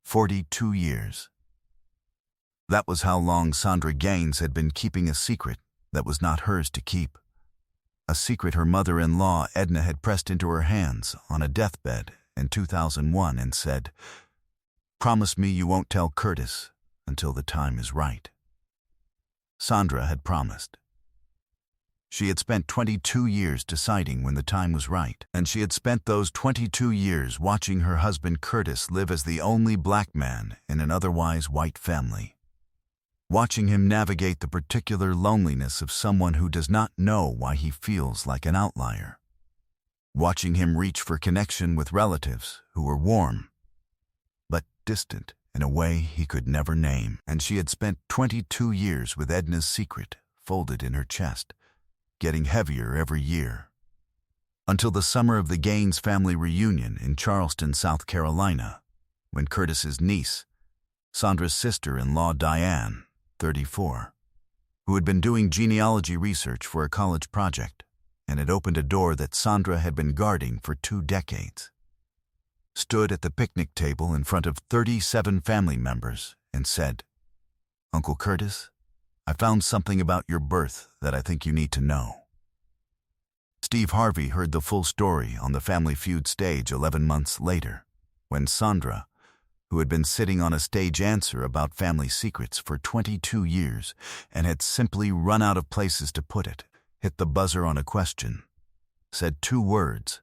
42 years. That was how long Sandra Gaines had been keeping a secret that was not hers to keep. A secret her mother-in-law, Edna, had pressed into her hands on a deathbed in 2001 and said, "Promise me you won't tell Curtis until the time is right." Sandra had promised. She had spent 22 years deciding when the time was right, and she had spent those 22 years watching her husband Curtis live as the only black man in an otherwise white family. Watching him navigate the particular loneliness of someone who does not know why he feels like an outlier. Watching him reach for connection with relatives who were warm, but distant in a way he could never name. And she had spent 22 years with Edna's secret folded in her chest, getting heavier every year. Until the summer of the Gaines family reunion in Charleston, South Carolina, when Curtis's niece, Sandra's sister-in-law Diane, 34, who had been doing genealogy research for a college project and had opened a door that Sandra had been guarding for 2 decades, stood at the picnic table in front of 37 family members and said, "Uncle Curtis, I found something about your birth that I think you need to know." Steve Harvey heard the full story on the Family Feud stage 11 months later, when Sandra, who had been sitting on a stage answer about family secrets for 22 years and had simply run out of places to put it, hit the buzzer on a question, said 2 words,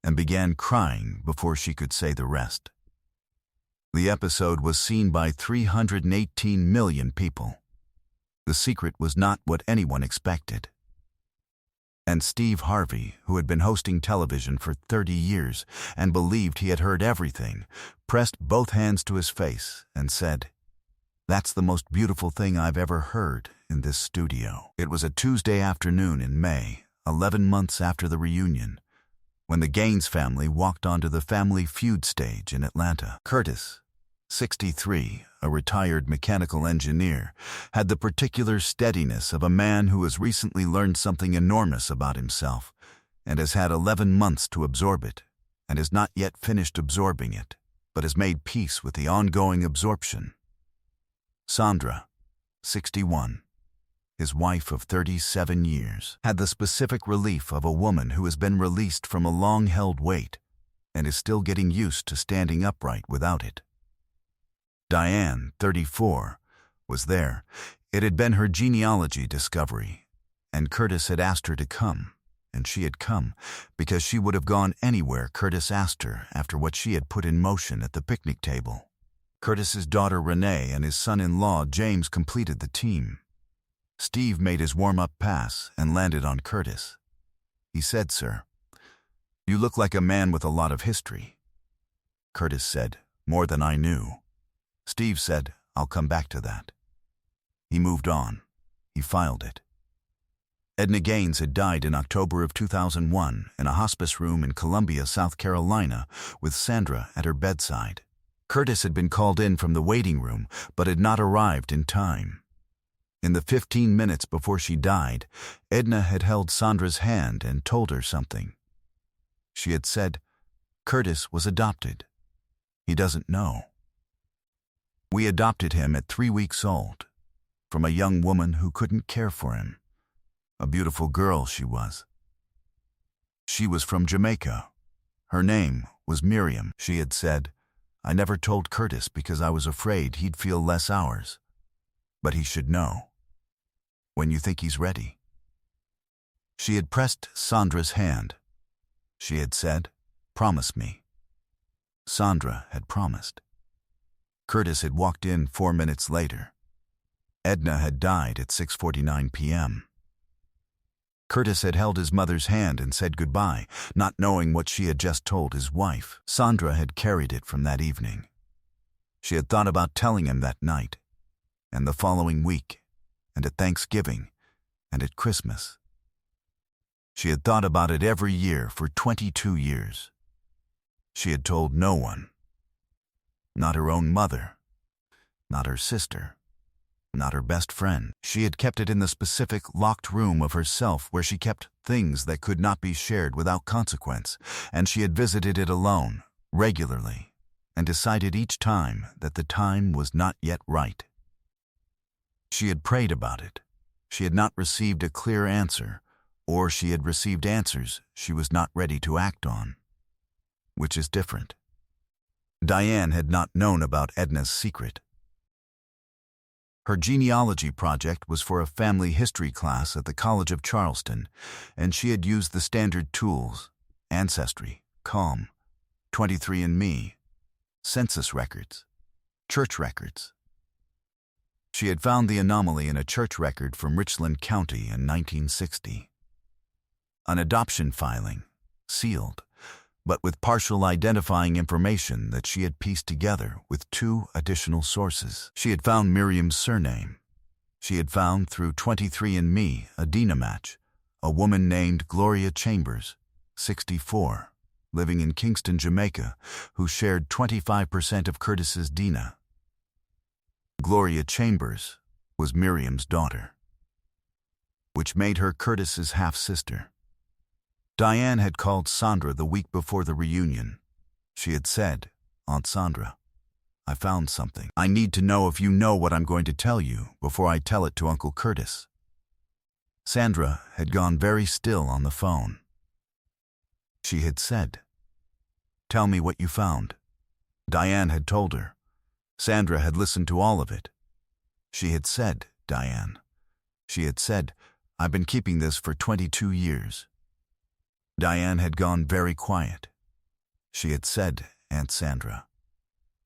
and began crying before she could say the rest. The episode was seen by 318 million people. The secret was not what anyone expected. And Steve Harvey, who had been hosting television for 30 years and believed he had heard everything, pressed both hands to his face and said, "That's the most beautiful thing I've ever heard in this studio." It was a Tuesday afternoon in May, 11 months after the reunion, when the Gaines family walked onto the Family Feud stage in Atlanta. Curtis, 63, a retired mechanical engineer, had the particular steadiness of a man who has recently learned something enormous about himself and has had 11 months to absorb it and has not yet finished absorbing it, but has made peace with the ongoing absorption. Sandra, 61, his wife of 37 years, had the specific relief of a woman who has been released from a long-held weight and is still getting used to standing upright without it. Diane, 34, was there. It had been her genealogy discovery, and Curtis had asked her to come, and she had come because she would have gone anywhere Curtis asked her after what she had put in motion at the picnic table. Curtis's daughter Renee and his son-in-law James completed the team. Steve made his warm-up pass and landed on Curtis. He said, "Sir, you look like a man with a lot of history." Curtis said, "More than I knew." Steve said, "I'll come back to that." He moved on. He filed it. Edna Gaines had died in October of 2001 in a hospice room in Columbia, South Carolina, with Sandra at her bedside. Curtis had been called in from the waiting room, but had not arrived in time. In the 15 minutes before she died, Edna had held Sandra's hand and told her something. She had said, "Curtis was adopted. He doesn't know. We adopted him at 3 weeks old, from a young woman who couldn't care for him. A beautiful girl she was. She was from Jamaica. Her name was Miriam." She had said, "I never told Curtis because I was afraid he'd feel less ours. But he should know. When you think he's ready." She had pressed Sandra's hand. She had said, "Promise me." Sandra had promised. Curtis had walked in 4 minutes later. Edna had died at 6:49 p.m. Curtis had held his mother's hand and said goodbye, not knowing what she had just told his wife. Sandra had carried it from that evening. She had thought about telling him that night, and the following week, and at Thanksgiving, and at Christmas. She had thought about it every year for 22 years. She had told no one. Not her own mother, not her sister, not her best friend. She had kept it in the specific locked room of herself where she kept things that could not be shared without consequence, and she had visited it alone, regularly, and decided each time that the time was not yet right. She had prayed about it. She had not received a clear answer, or she had received answers she was not ready to act on, which is different. Diane had not known about Edna's secret. Her genealogy project was for a family history class at the College of Charleston, and she had used the standard tools: Ancestry, COM, 23andMe, census records, church records. She had found the anomaly in a church record from Richland County in 1960. An adoption filing, sealed, but with partial identifying information that she had pieced together with 2 additional sources. She had found Miriam's surname. She had found through 23andMe a Dina match, a woman named Gloria Chambers, 64, living in Kingston, Jamaica, who shared 25% of Curtis's Dina. Gloria Chambers was Miriam's daughter, which made her Curtis's half-sister. Diane had called Sandra the week before the reunion. She had said, "Aunt Sandra, I found something. I need to know if you know what I'm going to tell you before I tell it to Uncle Curtis." Sandra had gone very still on the phone. She had said, "Tell me what you found." Diane had told her. Sandra had listened to all of it. She had said, Diane. She had said, "I've been keeping this for 22 years. Diane had gone very quiet. She had said, "Aunt Sandra,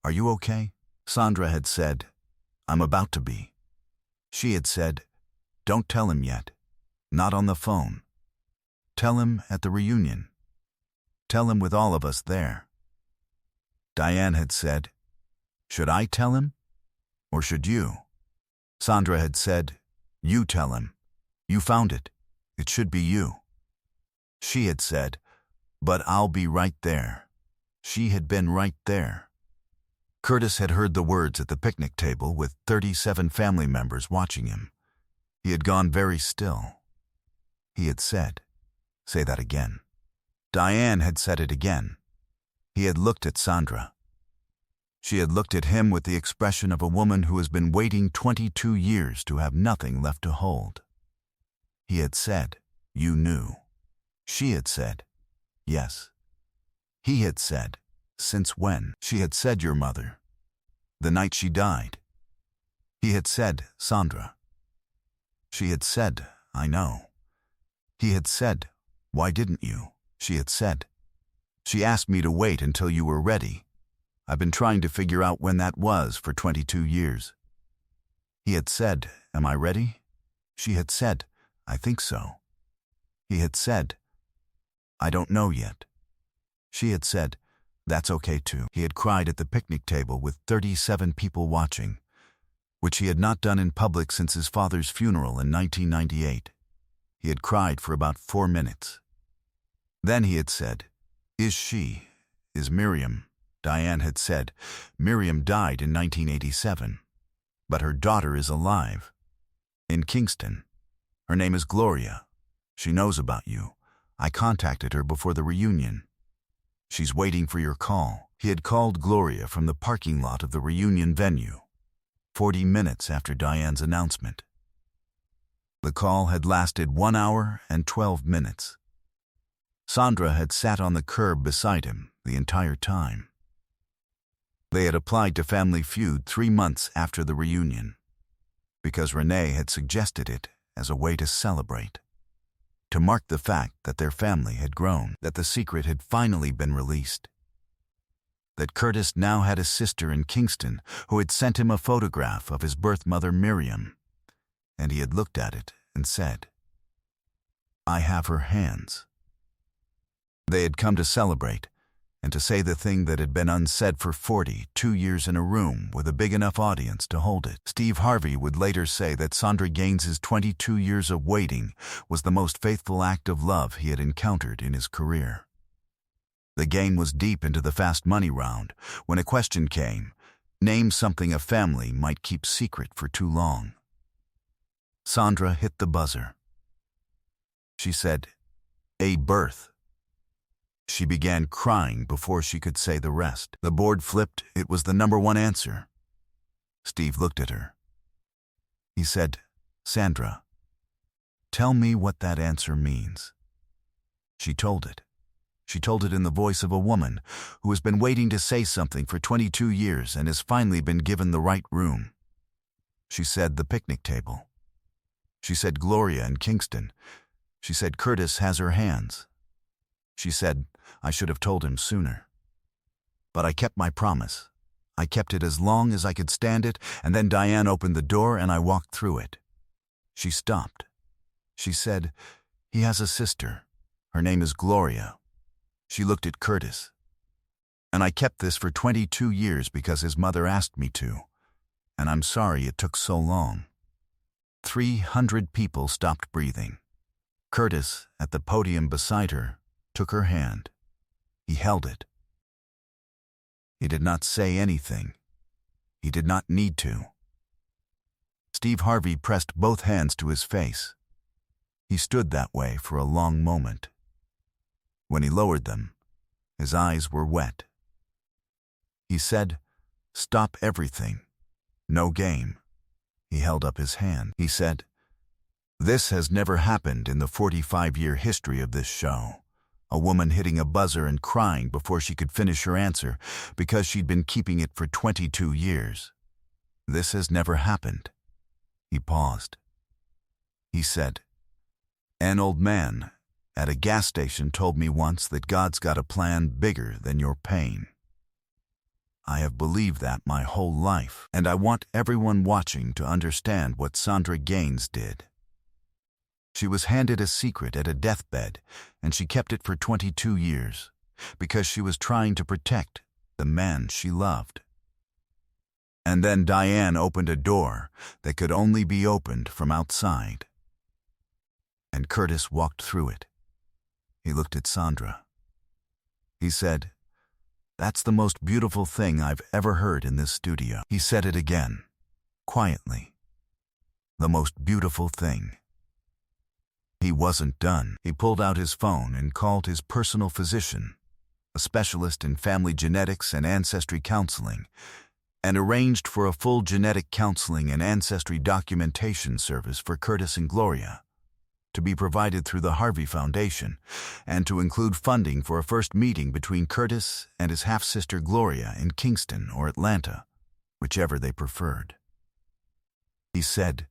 are you okay?" Sandra had said, "I'm about to be." She had said, "Don't tell him yet. Not on the phone. Tell him at the reunion. Tell him with all of us there." Diane had said, "Should I tell him? Or should you?" Sandra had said, "You tell him. You found it. It should be you." She had said, "But I'll be right there." She had been right there. Curtis had heard the words at the picnic table with 37 family members watching him. He had gone very still. He had said, "Say that again." Diane had said it again. He had looked at Sandra. She had looked at him with the expression of a woman who has been waiting 22 years to have nothing left to hold. He had said, "You knew." She had said, "Yes." He had said, "Since when?" She had said, "Your mother. The night she died." He had said, "Sandra." She had said, "I know." He had said, "Why didn't you?" She had said, "She asked me to wait until you were ready. I've been trying to figure out when that was for 22 years. He had said, "Am I ready?" She had said, "I think so." He had said, "I don't know yet." She had said, "That's okay too." He had cried at the picnic table with 37 people watching, which he had not done in public since his father's funeral in 1998. He had cried for about 4 minutes. Then he had said, Is Miriam?" Diane had said, "Miriam died in 1987, but her daughter is alive. In Kingston. Her name is Gloria. She knows about you. I contacted her before the reunion. She's waiting for your call." He had called Gloria from the parking lot of the reunion venue, 40 minutes after Diane's announcement. The call had lasted 1 hour and 12 minutes. Sandra had sat on the curb beside him the entire time. They had applied to Family Feud 3 months after the reunion, because Renee had suggested it as a way to celebrate, to mark the fact that their family had grown, that the secret had finally been released, that Curtis now had a sister in Kingston who had sent him a photograph of his birth mother Miriam, and he had looked at it and said, "I have her hands." They had come to celebrate, and to say the thing that had been unsaid for 42 years in a room with a big enough audience to hold it. Steve Harvey would later say that Sandra Gaines's 22 years of waiting was the most faithful act of love he had encountered in his career. The game was deep into the fast money round when a question came: name something a family might keep secret for too long. Sandra hit the buzzer. She said, "A birth." She began crying before she could say the rest. The board flipped. It was the number one answer. Steve looked at her. He said, "Sandra, tell me what that answer means." She told it. She told it in the voice of a woman who has been waiting to say something for 22 years and has finally been given the right room. She said the picnic table. She said Gloria in Kingston. She said Curtis has her hands. She said, "I should have told him sooner. But I kept my promise. I kept it as long as I could stand it, and then Diane opened the door and I walked through it." She stopped. She said, "He has a sister. Her name is Gloria." She looked at Curtis. "And I kept this for 22 years because his mother asked me to. And I'm sorry it took so long." 300 people stopped breathing. Curtis, at the podium beside her, took her hand. He held it. He did not say anything. He did not need to. Steve Harvey pressed both hands to his face. He stood that way for a long moment. When he lowered them, his eyes were wet. He said, "Stop everything. No game." He held up his hand. He said, "This has never happened in the 45-year history of this show. A woman hitting a buzzer and crying before she could finish her answer because she'd been keeping it for 22 years. This has never happened." He paused. He said, "An old man at a gas station told me once that God's got a plan bigger than your pain. I have believed that my whole life, and I want everyone watching to understand what Sandra Gaines did. She was handed a secret at a deathbed, and she kept it for 22 years because she was trying to protect the man she loved. And then Diane opened a door that could only be opened from outside. And Curtis walked through it. He looked at Sandra. He said, 'That's the most beautiful thing I've ever heard in this studio.' He said it again, quietly. 'The most beautiful thing.' He wasn't done. He pulled out his phone and called his personal physician, a specialist in family genetics and ancestry counseling, and arranged for a full genetic counseling and ancestry documentation service for Curtis and Gloria, to be provided through the Harvey Foundation, and to include funding for a first meeting between Curtis and his half-sister Gloria in Kingston or Atlanta, whichever they preferred. He said,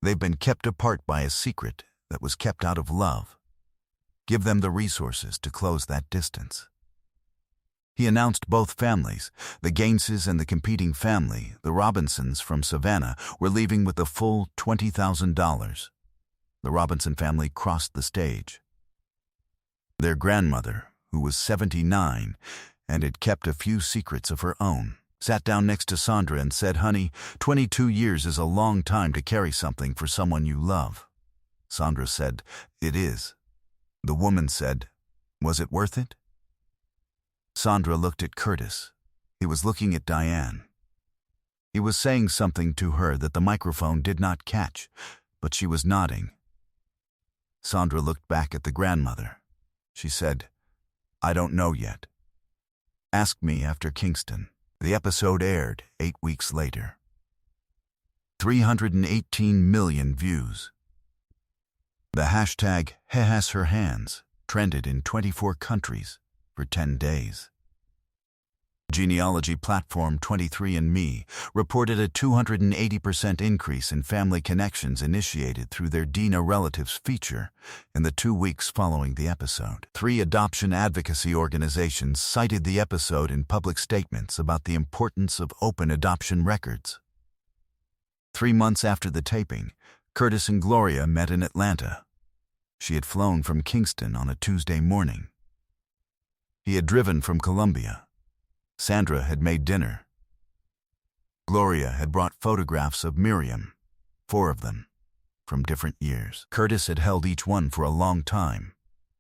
"They've been kept apart by a secret that was kept out of love. Give them the resources to close that distance." He announced both families, the Gaineses and the competing family, the Robinsons from Savannah, were leaving with the full $20,000. The Robinson family crossed the stage. Their grandmother, who was 79 and had kept a few secrets of her own, sat down next to Sandra and said, "Honey, 22 years is a long time to carry something for someone you love." Sandra said, "It is." The woman said, "Was it worth it?" Sandra looked at Curtis. He was looking at Diane. He was saying something to her that the microphone did not catch, but she was nodding. Sandra looked back at the grandmother. She said, "I don't know yet. Ask me after Kingston." The episode aired 8 weeks later. 318 million views. The hashtag #HeHasHerHands trended in 24 countries for 10 days. Genealogy platform 23andMe reported a 280% increase in family connections initiated through their Dina Relatives feature in the 2 weeks following the episode. 3 adoption advocacy organizations cited the episode in public statements about the importance of open adoption records. 3 months after the taping, Curtis and Gloria met in Atlanta. She had flown from Kingston on a Tuesday morning. He had driven from Columbia. Sandra had made dinner. Gloria had brought photographs of Miriam, 4 of them, from different years. Curtis had held each one for a long time.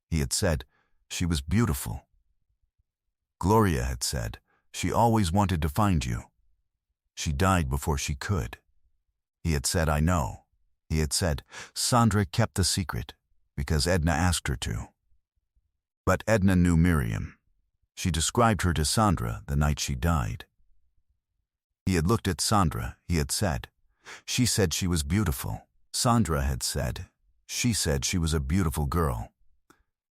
He had said, "She was beautiful." Gloria had said, "She always wanted to find you. She died before she could." He had said, "I know." He had said, "Sandra kept the secret because Edna asked her to." But Edna knew Miriam. She described her to Sandra the night she died. He had looked at Sandra, he had said. She said she was beautiful. Sandra had said. She said she was a beautiful girl.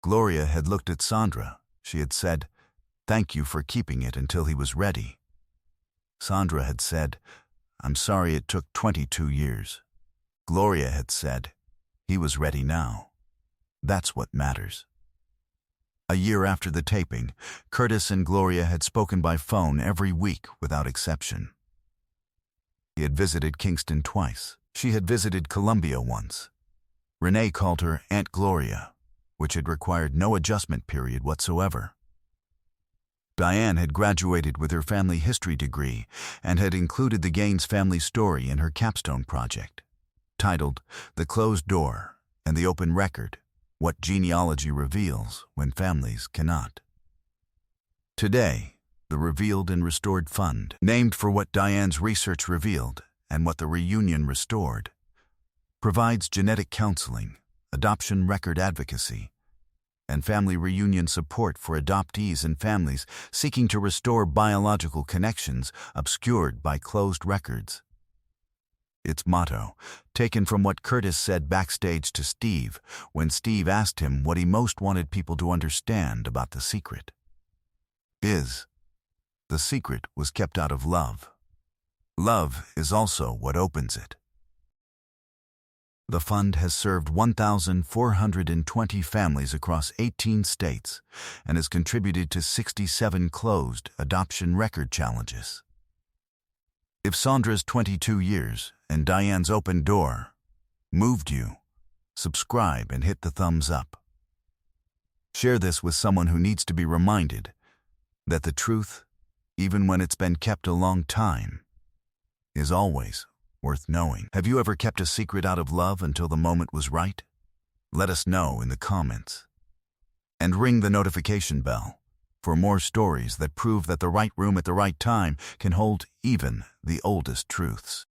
Gloria had looked at Sandra. She had said, "Thank you for keeping it until he was ready." Sandra had said, "I'm sorry it took 22 years." Gloria had said, "He was ready now." That's what matters. A year after the taping, Curtis and Gloria had spoken by phone every week without exception. He had visited Kingston twice. She had visited Columbia once. Renee called her Aunt Gloria, which had required no adjustment period whatsoever. Diane had graduated with her family history degree and had included the Gaines family story in her capstone project, titled The Closed Door and the Open Record, What Genealogy Reveals When Families Cannot. Today, the Revealed and Restored Fund, named for what Diane's research revealed and what the reunion restored, provides genetic counseling, adoption record advocacy, and family reunion support for adoptees and families seeking to restore biological connections obscured by closed records. Its motto, taken from what Curtis said backstage to Steve when Steve asked him what he most wanted people to understand about The Secret, is, "The secret was kept out of love. Love is also what opens it." The fund has served 1,420 families across 18 states and has contributed to 67 closed adoption record challenges. If Sandra's 22 years and Diane's open door moved you, subscribe and hit the thumbs up. Share this with someone who needs to be reminded that the truth, even when it's been kept a long time, is always worth knowing. Have you ever kept a secret out of love until the moment was right? Let us know in the comments. And ring the notification bell for more stories that prove that the right room at the right time can hold even the oldest truths.